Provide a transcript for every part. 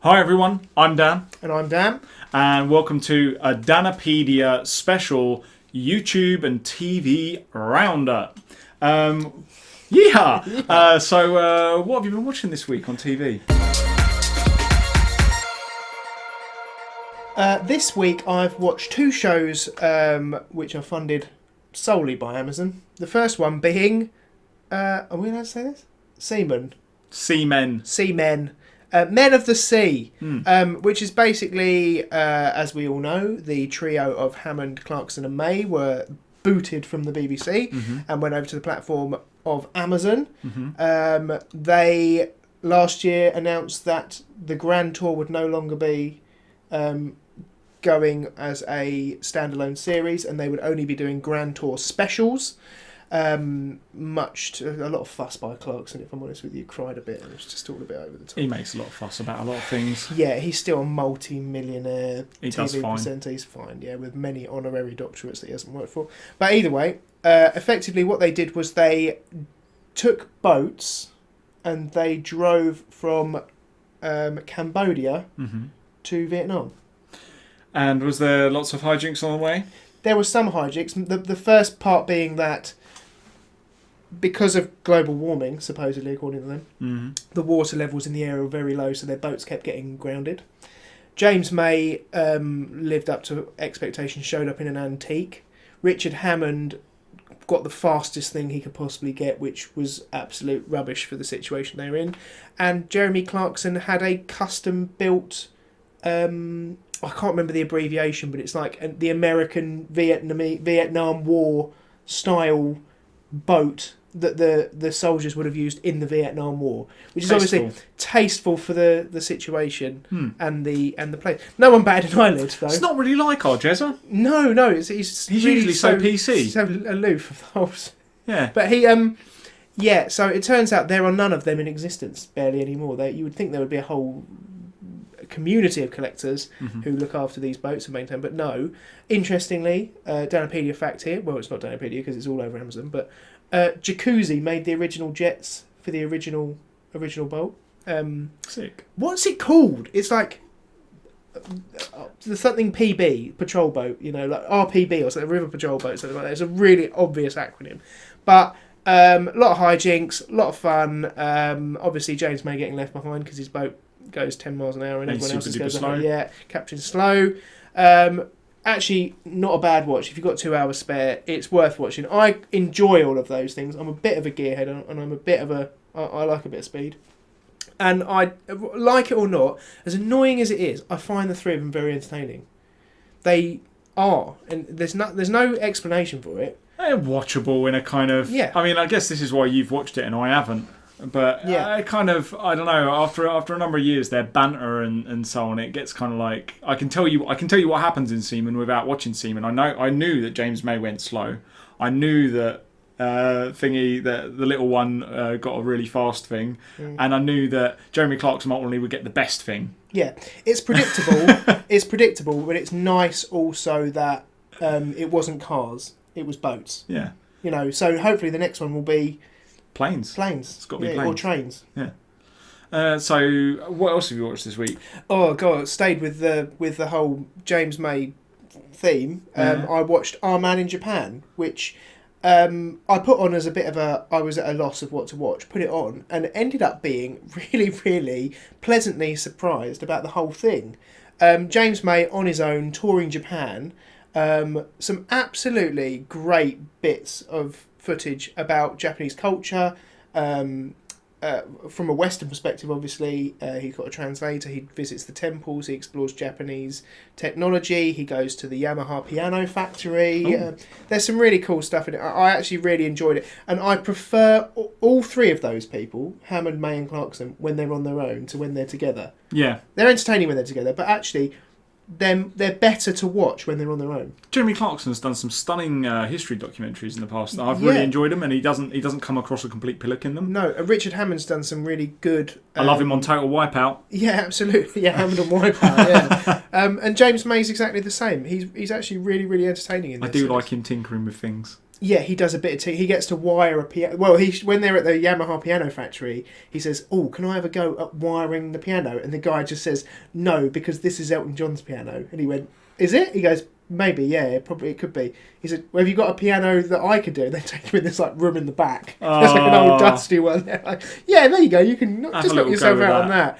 Hi everyone, I'm Dan. And I'm Dan. And welcome to a Danapedia special YouTube and TV roundup. Yeah. So what have you been watching this week on TV? This week I've watched two shows which are funded solely by Amazon. The first one being, are we allowed to say this? Seamen. Seamen. Men of the Sea, which is basically, as we all know, the trio of Hammond, Clarkson and May were booted from the BBC and went over to the platform of Amazon. They last year announced that the Grand Tour would no longer be going as a standalone series, and they would only be doing Grand Tour specials. Much to a lot of fuss by Clarkson, if I'm honest with you. Cried a bit and it was just all a bit over the top. He makes a lot of fuss about a lot of things. Yeah, he's still a multi-millionaire TV presenter. He's fine, yeah, with many honorary doctorates that he hasn't worked for. But either way, effectively what they did was they took boats and they drove from Cambodia to Vietnam. And was there lots of hijinks on the way? There was some hijinks. The first part being that because of global warming, supposedly, according to them, the water levels in the area were very low, so their boats kept getting grounded. James May lived up to expectations, showed up in an antique. Richard Hammond got the fastest thing he could possibly get, which was absolute rubbish for the situation they were in. And Jeremy Clarkson had a custom-built... I can't remember the abbreviation, but it's like the American Vietnam War style boat that the soldiers would have used in the Vietnam War, which is obviously tasteful for the situation and the place. No one batted an eyelid though. It's not really like our Jezza. No, he's really usually so PC, so aloof of the whole. Yeah, but he yeah. So it turns out there are none of them in existence barely anymore. You would think there would be a whole community of collectors who look after these boats and maintain, but no. Interestingly, Danapedia fact here, well, it's not Danapedia because it's all over Amazon, but Jacuzzi made the original jets for the original boat. Sick. What's it called? It's like the something PB, patrol boat, like RPB or something, river patrol boat, something like that. It's a really obvious acronym. But a lot of hijinks, a lot of fun. Obviously, James May getting left behind because his boat goes 10 miles an hour and everyone else goes slow. Yeah, captain slow. Actually, not a bad watch. If you've got 2 hours spare, it's worth watching. I enjoy all of those things. I'm a bit of a gearhead and I'm a bit of I like a bit of speed. And I, like it or not, as annoying as it is, I find the three of them very entertaining. They are, and there's no explanation for it. They're watchable in a kind of... Yeah. I mean, I guess this is why you've watched it and I haven't. But yeah. I don't know, after a number of years, their banter and so on, it gets kind of like, I can tell you what happens in Seamen without watching Seamen. I knew that James May went slow. I knew that the little one got a really fast thing, and I knew that Jeremy Clarkson ultimately would get the best thing. Yeah, it's predictable. It's predictable, but it's nice also that it wasn't cars, it was boats. Yeah. So hopefully the next one will be Planes. It's got to be planes. Or trains. Yeah. So what else have you watched this week? Oh god, stayed with the whole James May theme. I watched Our Man in Japan, which I put on as a bit of I was at a loss of what to watch. Put it on and ended up being really, really pleasantly surprised about the whole thing. James May on his own touring Japan. Some absolutely great bits of footage about Japanese culture. From a Western perspective, obviously, he's got a translator. He visits the temples. He explores Japanese technology. He goes to the Yamaha piano factory. There's some really cool stuff in it. I actually really enjoyed it. And I prefer all three of those people, Hammond, May and Clarkson, when they're on their own to when they're together. Yeah. They're entertaining when they're together, but actually... they're better to watch when they're on their own. Jeremy Clarkson's done some stunning history documentaries in the past. I've really enjoyed them, and he doesn't come across a complete pillock in them. No, Richard Hammond's done some really good. I love him on Total Wipeout. Yeah, absolutely. Yeah, Hammond on Wipeout. Yeah, and James May's exactly the same. He's actually really, really entertaining in this. I do like him tinkering with things. Yeah, he does a bit of he gets to wire a piano. Well, when they're at the Yamaha piano factory, he says, "Oh, can I have a go at wiring the piano?" And the guy just says, "No, because this is Elton John's piano." And he went, "Is it?" He goes, "Maybe, yeah, it could be." He said, "Well, have you got a piano that I could do?" And they take him in this like room in the back. There's like an old dusty one. They're like, "Yeah, there you go. You can just knock yourself out on that."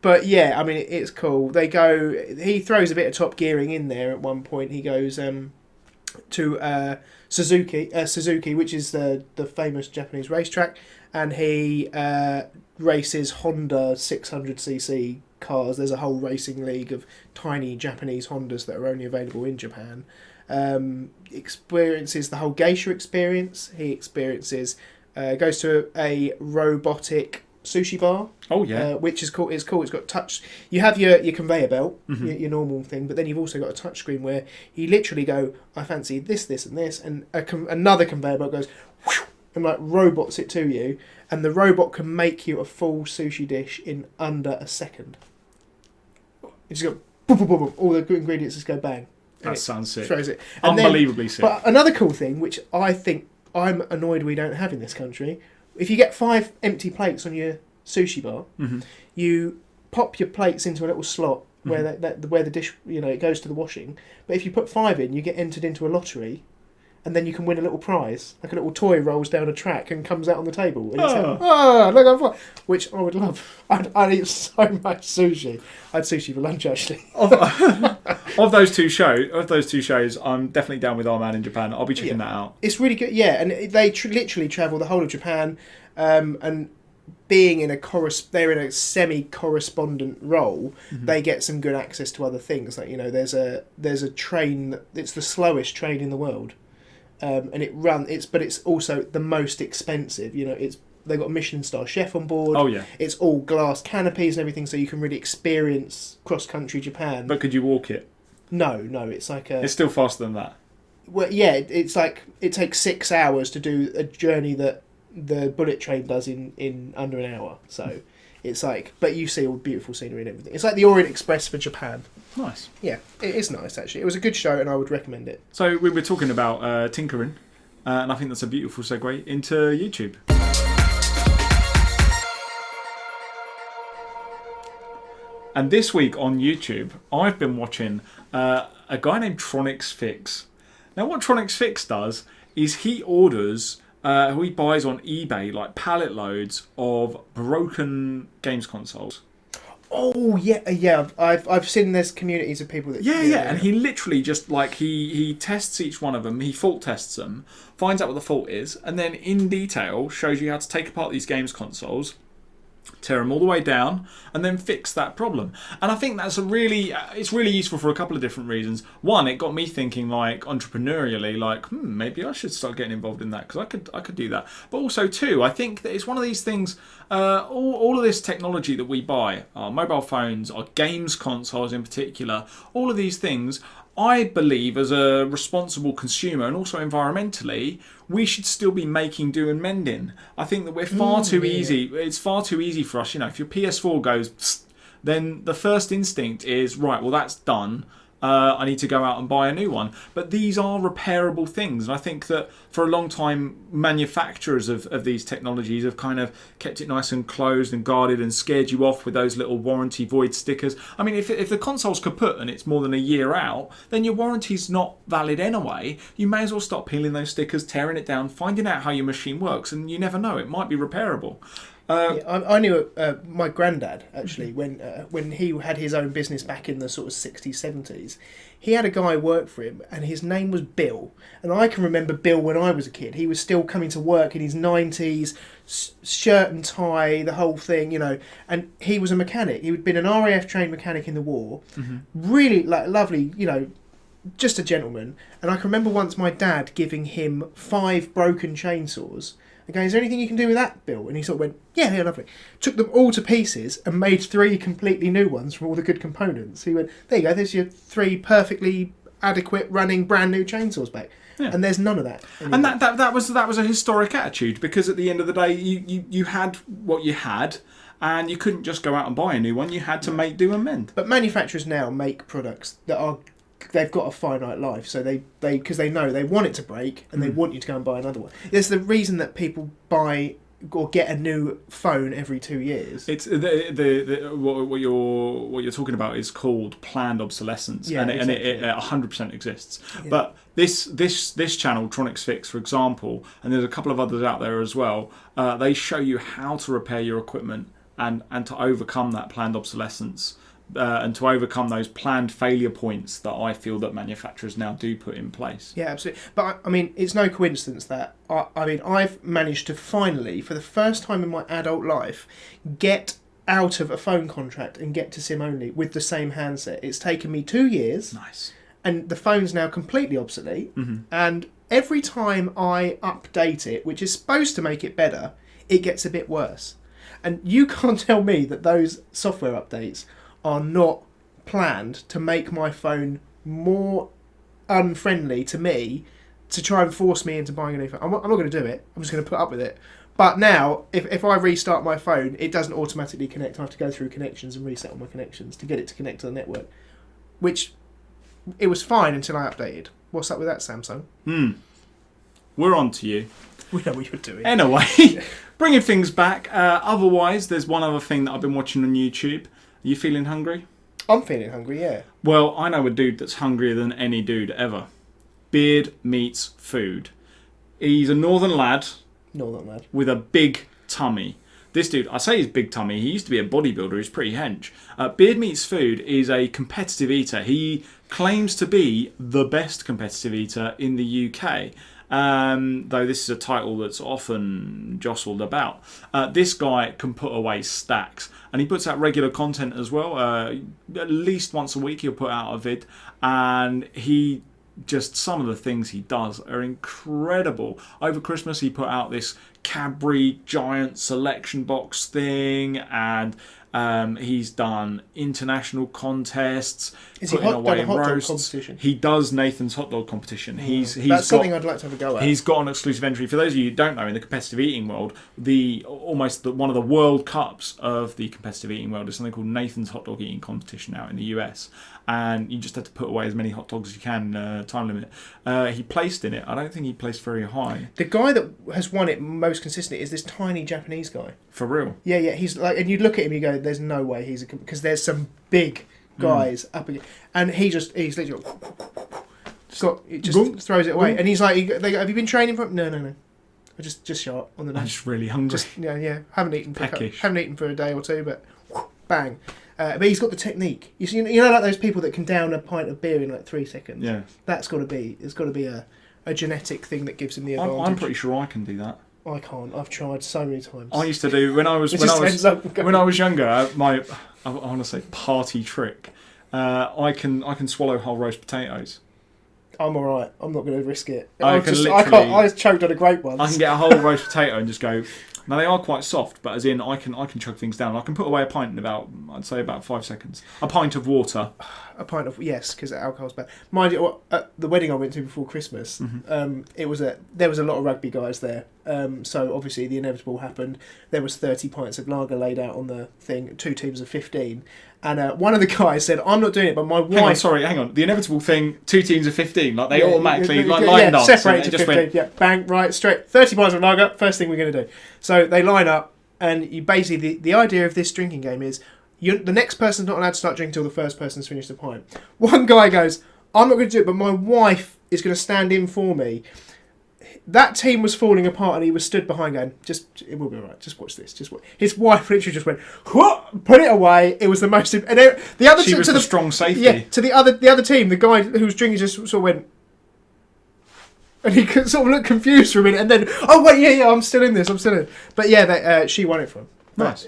But yeah, I mean, it's cool. They go. He throws a bit of Top Gearing in there at one point. He goes to Suzuki, which is the famous Japanese racetrack, and he races Honda 600cc cars. There's a whole racing league of tiny Japanese Hondas that are only available in Japan. Experiences the whole geisha experience. He experiences goes to a robotic sushi bar. Oh yeah, which is cool. It's cool. It's got touch. You have your conveyor belt, your normal thing, but then you've also got a touch screen where you literally go, "I fancy this, this, and this," and another conveyor belt goes, whoosh, and like robots it to you, and the robot can make you a full sushi dish in under a second. You just go boom, boom, boom, boom, all the ingredients just go bang. That sounds sick. Throws it. Unbelievably sick. But another cool thing, which I think I'm annoyed we don't have in this country, if you get 5 empty plates on your sushi bar, you pop your plates into a little slot where where the dish, it goes to the washing. But if you put 5 in, you get entered into a lottery, and then you can win a little prize, like a little toy rolls down a track and comes out on the table. And it's look, I've won, which I would love. I'd eat so much sushi. I had sushi for lunch actually. Of those two shows, I'm definitely down with Our Man in Japan. I'll be checking that out. It's really good, yeah. And they literally travel the whole of Japan, and being in they're in a semi-correspondent role. They get some good access to other things. Like there's a train it's the slowest train in the world, and but it's also the most expensive. They've got a Michelin star chef on board. Oh yeah, it's all glass canopies and everything, so you can really experience cross-country Japan. But could you walk it? No, it's like it's still faster than that. Well, yeah, it's like it takes 6 hours to do a journey that the bullet train does in under an hour. So it's like, but you see all the beautiful scenery and everything. It's like the Orient Express for Japan. Nice. Yeah, it is nice actually. It was a good show and I would recommend it. So we were talking about tinkering, and I think that's a beautiful segue into YouTube. And this week on YouTube, I've been watching a guy named TronicsFix. Now, what TronicsFix does is he orders, he buys on eBay like pallet loads of broken games consoles. Oh yeah. I've seen there's communities of people that. Yeah. And he literally just like he tests each one of them. He fault tests them, finds out what the fault is, and then in detail shows you how to take apart these games consoles, tear them all the way down, and then fix that problem. And I think that's it's really useful for a couple of different reasons. One, it got me thinking like entrepreneurially, like maybe I should start getting involved in that because I could do that. But also two, I think that it's one of these things. All of this technology that we buy, our mobile phones, our games consoles in particular, all of these things, I believe as a responsible consumer and also environmentally, we should still be making, do and mending. I think that we're far too easy. It's far too easy for us. If your PS4 goes, psst, then the first instinct is, right, well, that's done. I need to go out and buy a new one. But these are repairable things. And I think that for a long time, manufacturers of these technologies have kind of kept it nice and closed and guarded and scared you off with those little warranty void stickers. I mean, if the console's kaput and it's more than a year out, then your warranty's not valid anyway. You may as well stop peeling those stickers, tearing it down, finding out how your machine works. And you never know, it might be repairable. I knew my granddad actually when he had his own business back in the sort of 60s, 70s. He had a guy work for him and his name was Bill. And I can remember Bill when I was a kid. He was still coming to work in his 90s, shirt and tie, the whole thing, and he was a mechanic. He'd been an RAF trained mechanic in the war. Really lovely, just a gentleman. And I can remember once my dad giving him 5 broken chainsaws. Okay, is there anything you can do with that, Bill? And he sort of went, yeah, lovely. Took them all to pieces and made 3 completely new ones from all the good components. He went, there you go, there's your 3 perfectly adequate running brand new chainsaws back. Yeah. And there's none of that anymore. And that was a historic attitude, because at the end of the day, you had what you had, and you couldn't just go out and buy a new one. You had to make do and mend. But manufacturers now make products that are they've got a finite life, so they because they know they want it to break and they want you to go and buy another one. It's the reason that people buy or get a new phone every 2 years. It's what you're talking about is called planned obsolescence, and it 100% exists. Yeah. But this channel, TronicsFix, for example, and there's a couple of others out there as well. They show you how to repair your equipment and to overcome that planned obsolescence. And to overcome those planned failure points that I feel that manufacturers now do put in place. Yeah, absolutely. But I mean, it's no coincidence that I've managed to finally, for the first time in my adult life, get out of a phone contract and get to SIM only with the same handset. It's taken me 2 years. Nice. And the phone's now completely obsolete. Mm-hmm. And every time I update it, which is supposed to make it better, it gets a bit worse. And you can't tell me that those software updates are not planned to make my phone more unfriendly to me, to try and force me into buying a new phone. I'm not going to do it. I'm just going to put up with it. But now, if I restart my phone, it doesn't automatically connect. I have to go through connections and reset all my connections to get it to connect to the network. Which, it was fine until I updated. What's up with that, Samsung? We're on to you. We know what you're doing. Anyway, bringing things back. Otherwise, there's one other thing that I've been watching on YouTube. Are you feeling hungry? I'm feeling hungry, yeah. Well, I know a dude that's hungrier than any dude ever. BeardMeatsFood. He's a northern lad. With a big tummy. This dude, I say he's big tummy, he used to be a bodybuilder, he's pretty hench. BeardMeatsFood is a competitive eater. He claims to be the best competitive eater in the UK. Though this is a title that's often jostled about. This guy can put away stacks, and he puts out regular content as well. At least once a week he'll put out a vid, and some of the things he does are incredible. Over Christmas he put out this Cadbury giant selection box thing, and he's done international contests. Is he done a hot dog competition? He does Nathan's hot dog competition. That's something I'd like to have a go at. He's got an exclusive entry. For those of you who don't know, in the competitive eating world, one of the World Cups of the competitive eating world is something called Nathan's hot dog eating competition out in the US. And you just have to put away as many hot dogs as you can, time limit. He placed in it. I don't think he placed very high. The guy that has won it most consistently is this tiny Japanese guy. For real? Yeah. He's like, and you look at him, you go, "There's no way he's because there's some big guys up against," and he's literally just throws it away, and he's like, "They go, have you been training for?" No. I just shot on the night. I'm just really hungry. Haven't eaten for a day or two, but bang. But he's got the technique. You know, like those people that can down a pint of beer in like 3 seconds. Yeah, it's got to be a genetic thing that gives him the advantage. I'm pretty sure I can do that. I can't. I've tried so many times. I used to do when I was younger. I want to say party trick. I can swallow whole roast potatoes. I'm all right. I'm not going to risk it. I choked on a grape once. I can get a whole roast potato and just go. Now they are quite soft, but as in I can chug things down. I can put away a pint in about 5 seconds. A pint of water. A pint of because alcohol's bad. Mind you, at the wedding I went to before Christmas, there was a lot of rugby guys there. So obviously the inevitable happened. There was 30 pints of lager laid out on the thing. 2 teams of 15. And one of the guys said, "I'm not doing it, but my wife..." Hang on. The inevitable thing, 2 teams of 15. Like they automatically lined up. Separated to 15. Bang, right, straight. 30 pints of lager, first thing we're going to do. So they line up, and you basically, the idea of this drinking game is, the next person's not allowed to start drinking until the first person's finished the pint. One guy goes, "I'm not going to do it, but my wife is going to stand in for me." That team was falling apart, and he was stood behind going, "It will be all right. Just watch this. Just watch." His wife literally just went, put it away. It was the most. And the other she was the strong safety. Yeah, to the other team, the guy who was drinking just sort of went, and he could sort of look confused for a minute, and then, "Oh wait, yeah, I'm still in this. I'm still in." But yeah, she won it for him. Nice.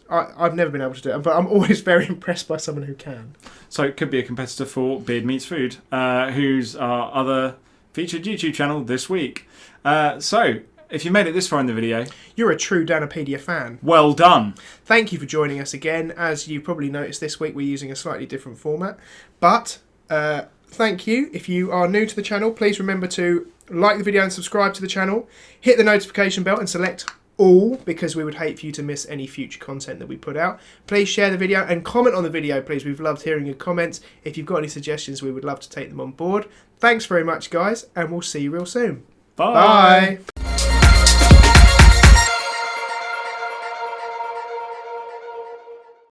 I've never been able to do it, but I'm always very impressed by someone who can. So it could be a competitor for BeardMeatsFood, who's our other featured YouTube channel this week. So, if you made it this far in the video, you're a true Danapedia fan. Well done. Thank you for joining us again. As you probably noticed this week, we're using a slightly different format. But thank you. If you are new to the channel, please remember to like the video and subscribe to the channel. Hit the notification bell and select all because we would hate for you to miss any future content that we put out. Please share the video and comment on the video, please. We've loved hearing your comments. If you've got any suggestions, we would love to take them on board. Thanks very much, guys, and we'll see you real soon. Bye. Bye.